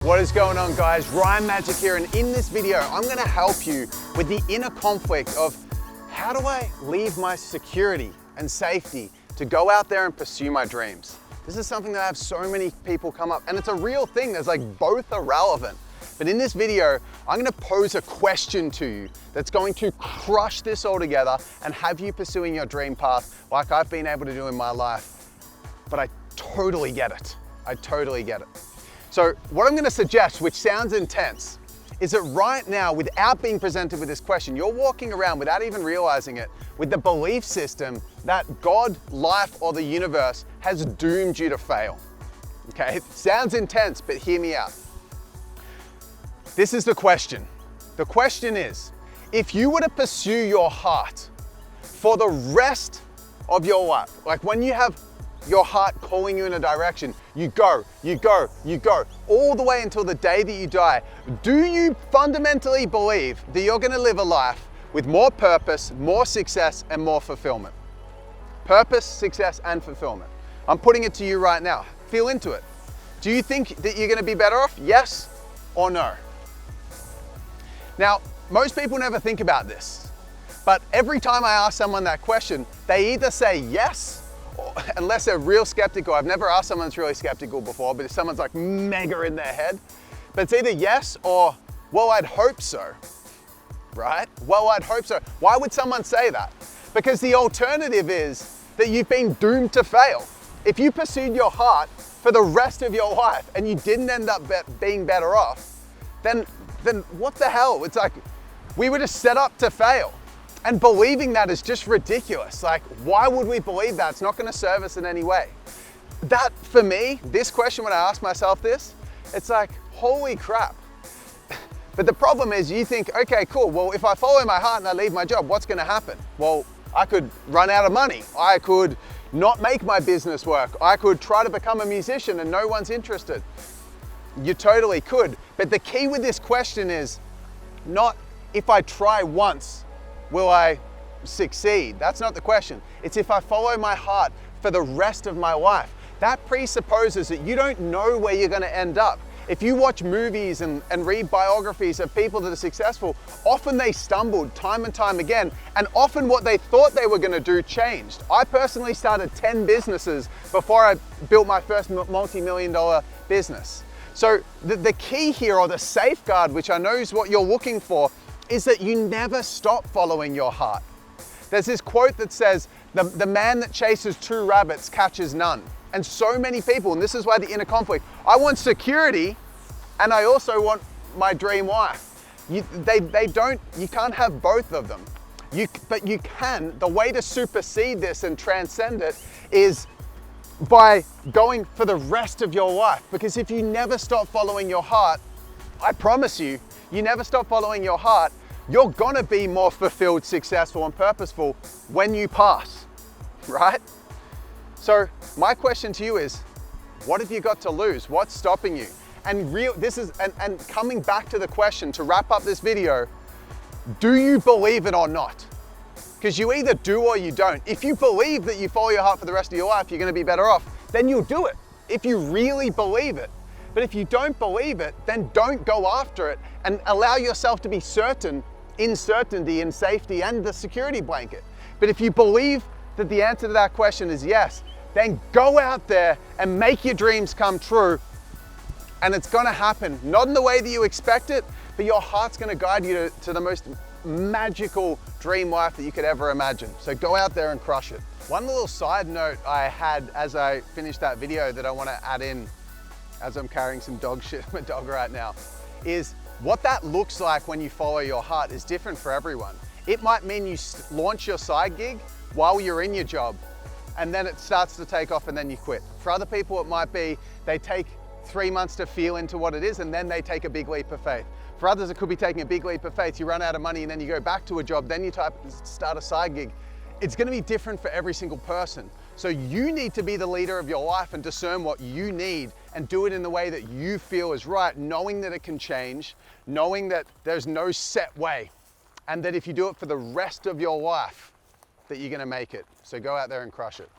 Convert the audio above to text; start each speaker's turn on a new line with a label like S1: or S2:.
S1: What is going on, guys? Ryan Magic here, and in this video I'm going to help you with the inner conflict of how do I leave my security and safety to go out there and pursue my dreams. This is something that I have so many people come up, and it's a real thing. There's like both are relevant. But in this video, I'm going to pose a question to you that's going to crush this all together and have you pursuing your dream path like I've been able to do in my life. But I totally get it. I totally get it. So what I'm going to suggest, which sounds intense, is that right now, without being presented with this question, you're walking around without even realizing it with the belief system that God, life, or the universe has doomed you to fail. Okay, it sounds intense, but hear me out. This is the question. The question is, if you were to pursue your heart for the rest of your life, like when you have your heart calling you in a direction, you go, all the way until the day that you die, do you fundamentally believe that you're going to live a life with more purpose, more success, and more fulfillment? Purpose, success, and fulfillment. I'm putting it to you right now. Feel into it. Do you think that you're going to be better off? Yes or no? Now, most people never think about this, but every time I ask someone that question, they either say yes, unless they're real skeptical. I've never asked someone that's really skeptical before, but if someone's like mega in their head, but it's either yes or, well, I'd hope so, right? Well, I'd hope so. Why would someone say that? Because the alternative is that you've been doomed to fail. If you pursued your heart for the rest of your life and you didn't end up being better off, then what the hell? It's like, we were just set up to fail. And believing that is just ridiculous. Like, why would we believe that? It's not going to serve us in any way. That, for me, this question, when I ask myself this, it's like, holy crap. But the problem is you think, okay, cool. Well, if I follow my heart and I leave my job, what's going to happen? Well, I could run out of money. I could not make my business work. I could try to become a musician and no one's interested. You totally could. But the key with this question is not if I try once, will I succeed? That's not the question. It's if I follow my heart for the rest of my life. That presupposes that you don't know where you're going to end up. If you watch movies and read biographies of people that are successful, often they stumbled time and time again, and often what they thought they were going to do changed. I personally started 10 businesses before I built my first multi-million-dollar business. So the key here, or the safeguard, which I know is what you're looking for, is that you never stop following your heart. There's this quote that says, the man that chases two rabbits catches none. And so many people, and this is why the inner conflict, I want security and I also want my dream wife. You can't have both of them. But you can. The way to supersede this and transcend it is by going for the rest of your life. Because if you never stop following your heart, I promise you, you never stop following your heart, you're gonna be more fulfilled, successful, and purposeful when you pass, right? So my question to you is, what have you got to lose? What's stopping you? And coming back to the question to wrap up this video, do you believe it or not? Because you either do or you don't. If you believe that you follow your heart for the rest of your life, you're gonna be better off, then you'll do it, if you really believe it. But if you don't believe it, then don't go after it and allow yourself to be certain in certainty and safety and the security blanket. But if you believe that the answer to that question is yes, then go out there and make your dreams come true. And it's gonna happen, not in the way that you expect it, but your heart's gonna guide you to the most magical dream life that you could ever imagine. So go out there and crush it. One little side note I had as I finished that video that I wanna add in as I'm carrying some dog shit in my dog right now, is what that looks like when you follow your heart is different for everyone. It might mean you launch your side gig while you're in your job, and then it starts to take off and then you quit. For other people, it might be they take 3 months to feel into what it is and then they take a big leap of faith. For others, it could be taking a big leap of faith. You run out of money and then you go back to a job, then you start a side gig. It's gonna be different for every single person. So you need to be the leader of your life and discern what you need and do it in the way that you feel is right, knowing that it can change, knowing that there's no set way, and that if you do it for the rest of your life, that you're gonna make it. So go out there and crush it.